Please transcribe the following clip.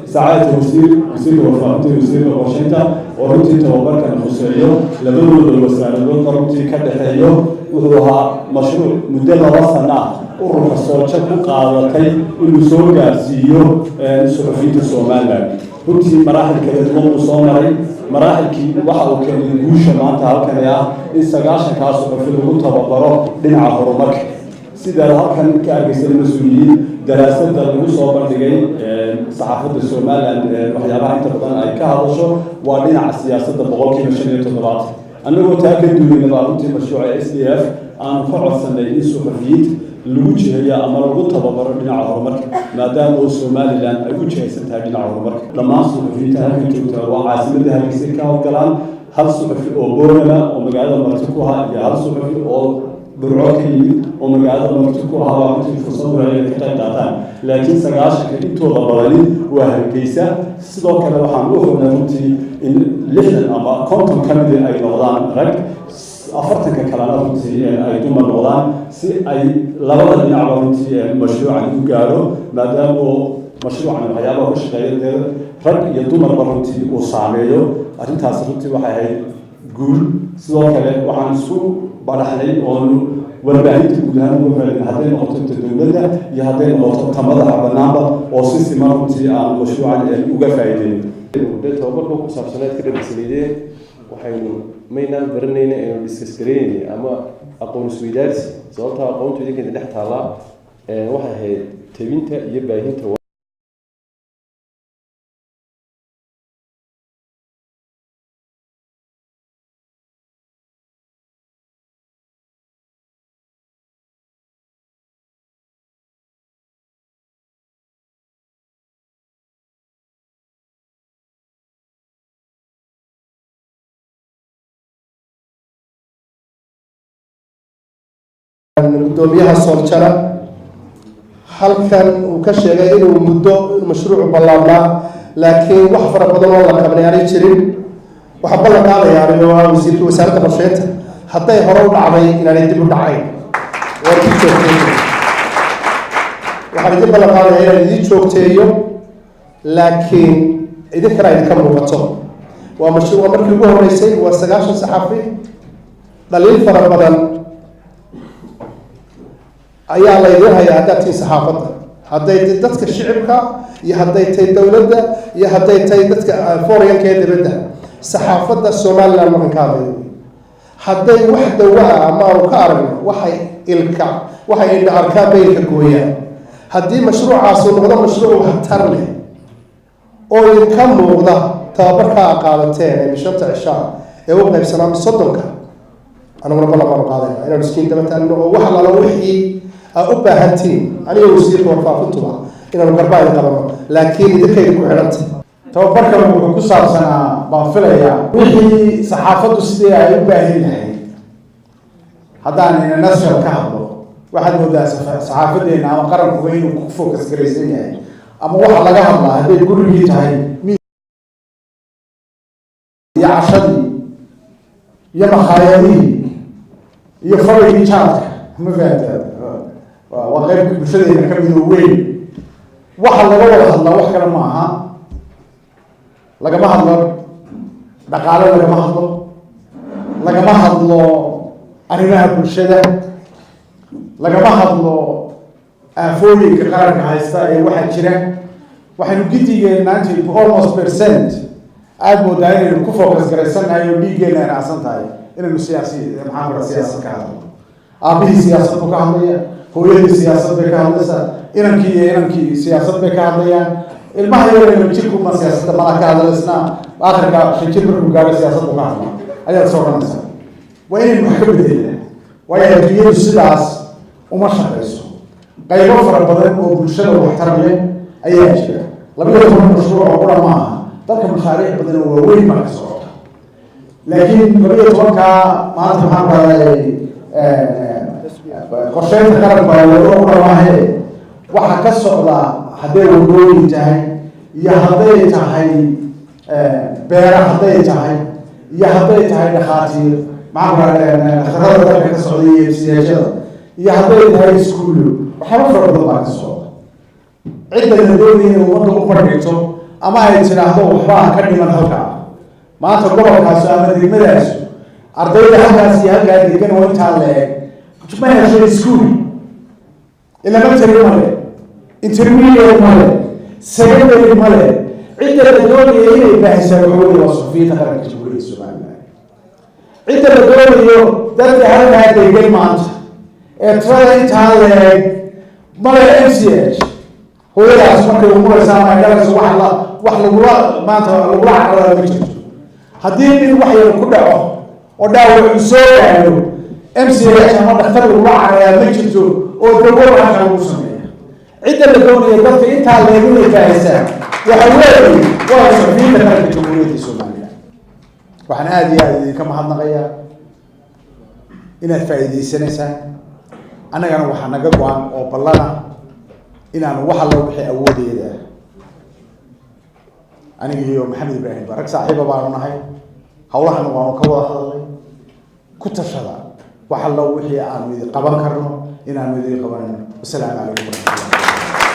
ساعات وزير وفاقته وزير وشنطة ورنتي توبرك الخصوصية لبلغ الوسائل ورنتي كدحيو وهو مشروع مدة وصلنا ururka soolka ku qaadatay inuu soo gaarsiiyo suxufiyiinta Soomaaliland runtii maraaxil kala duwan soo maray maraaxilkii waxa uu keenay guusha maanta halkan in 90 kaas suxufi lagu tababaro dhinaca horumarka sida halkan ka argaysan mas'uuliyiin daraasadda lagu soo bandhigay saxaafadda Soomaaliland waxyaabaha inta badan ay ka hadasho waa dhinaca siyaasadda 57 anagoo taageerayna runtii mashruuca SDF aan ku codsanay in suxufiyiinta lagu jiheeyo ama lagu tababaro dhinaca horumarka maadaama oo Soomaaliland ay u jihaysan tahay dhinaca horumarka dhammaan suxufiyiinta halkan joogta waa caasimadda Hargeysa ka howlgalaan hal suxufi oo Boorama oo magaalada Marti ku ah iyo hal suxufi oo Burco ka yimid oo magaalada Marti ku ah waa intii fursad u helay ka qayb qaataan laakiin 90 intooda badani waa Hargeysa sidoo kale waxaan u hubnaa runtii in 60 ama 50 ka mid ay noqdaan rag afartanka kalena runtii ay dumar noqdaan si ay labada dhinac runtii mashruucan u gaaro maadaama oo mashruucan waxyaabaha ka shaqeeya rag iyo dumar runtii uu saameeyo arrintaas runtii waxay ahayd guul sidoo kale waxaan isku baraxnay oo warbaahinta guud ahaan ugu faa'iideeyay hadday noqoto dowladda iyo hadday noqoto tamada banaanba oo si siman runtii aan mashruucan uga faa'iideeyay tababarka ku saabsanayd ka dhigayay waxaynu maynaan baranayna inuu discuss gareeyay ama aqoon isweydaarsi sababta aqoontu idinka dhex taala waxay ahayd tabinta iyo baahinta gudoomiyaha Soolkana halkan uu ka sheegay inuu muddo mashruuc ballaadhnaa laakiin wax fara badan oo la qabanay aanay jirin waxa ballan qaadaya inuu wasiirka wasaaradda qorsheynta hadday hore u dhacday inaanay dib u dhacayn waxaan idin ballan qaadaya inaan idin joogteeyo laakiin idinkana idinka muuqato waa mashruuc markii ugu horeysay waa 90 saxafi dhaliil fara badan ayaa la idin hayaa haddaad saxaafadda hadday dadka shicibka iyo hadday tahay dowladda iyo hadday tahay dadka foreign-ka ee dibadda saxaafadda Soomaaliland ma ka hadlayo hadday wax dawaa ama uu ka aragno waxay indha arkaa beelka gooyaan haddii mashruucaas uu noqdo mashruuc waxtar leh oo idinka muuqda tababarka qaadateen ee shanta cishaa ee u qaybsanaa 30ka anaguna ballan qaadayna inaan iskiin daba taagno oo wax la wixii u baahantiin aniga wasiirka warfaafintuba inaan garbaayda qabano laakiin idinkeeda ku xidhantay tababarka wuxuu ku saabsanaa baan filayaa wixii saxaafaddu sidii ay u baahan lahayd haddaan national ka hadlo waxaad moodaa saxaafadeena ama qarankuba inuu ku focus garaysan yahay ama waxa laga hadlaa hadday gurigii tahay iyo cashadii iyo makhaayadihii iyo fadhigii jaadka ma fahantaa waa qaybka bulshadeena ka mid oo weyn waxa laga wada hadlaa wax kale ma aha lagama hadlo dhaqaale lagama hadlo arrimaha bulshada lagama hadlo aafooyinka qaranka haysta ee waxaa jira waxaynu gidigeena 90% aad moodaa inaynu ku focus garaysanahay oo dhiiggeena ay raacsan tahay inaynu siyaasad ka hadlo aabihii siyaasad buu ka hadlaya hooyadii siyaasad bay ka hadlaysaa inankii siyaasad bay ka hadlayaan ilmaha yaraynu jirku ma siyaasadda mala ka hadlaysna aakhirka shajir markuu gaaro siyaasad buu ka hadla ayaad soo dhanaysaa waa inaynu wax ka bedelnaa waayo adduunyadu sidaas uma shaqayso qaybo fara badan oo bulshada waxtar leh ayaa jira 12 mashruuc oo qura maaha dadka mashaariic badan oo waaweyn baa ka socota laakiin 12ka maanta maxaan raadayay qorsheynta qaran baa loo qoraahay waxa ka socda hadday wadooyin tahay iyo hadday tahay beera hadday tahay iyo hadday tahay dhakhaatiir maxaan dalka ka socda iyo siyaasada iyo hadday tahay iskuulo waxyaabo fara badan baa ka socda cidda la doonaya ummadda u bandhigto ama ay tidhaahdo waxbaa ka dhiman halkaa maanta gobolkaas ama degmadaas ardayda halkaas iyo halkaa degan oo intaa leeg ma hesho iskuul elementary male intermediate male secondary male cidda la doonayo inay baahisaa waxaweye waa suxufiyiinta qaranka jamhuuriyadda somalilan cidda la doonayo dadka halkaa degan maanta ee tirada intaa leeg male MCH hooyadaas markay umuraysa ama galayso wax lagula maanta lagula carara ma jirto haddii nin wax yar ku dhaco oo dhaawac uu soo gaadho MCH ama dhakhtar lagula carara ma jirto oo dawo waxa lagu sameeya cidda la doonayo dadka intaa leeg inay baahisaa waxa weeye waa suxufiyiinta qaranka jamhuuriyadda somalilan waxaan aad iyo aad idinka mahadnaqayaa inaad faa'iidaysanaysaan annagana waxaa naga go-an oo ballana inaanu wax alla wixii awoodeeda aniga iyo maxamed ibraahim rag saaxiiba baanu nahay howlahana waanu ka wada hadalnay ku tashada wax alla wixii aanu idin qaban karno inaanu idin qabanayno wasalaamu calaykum waraxmatullahi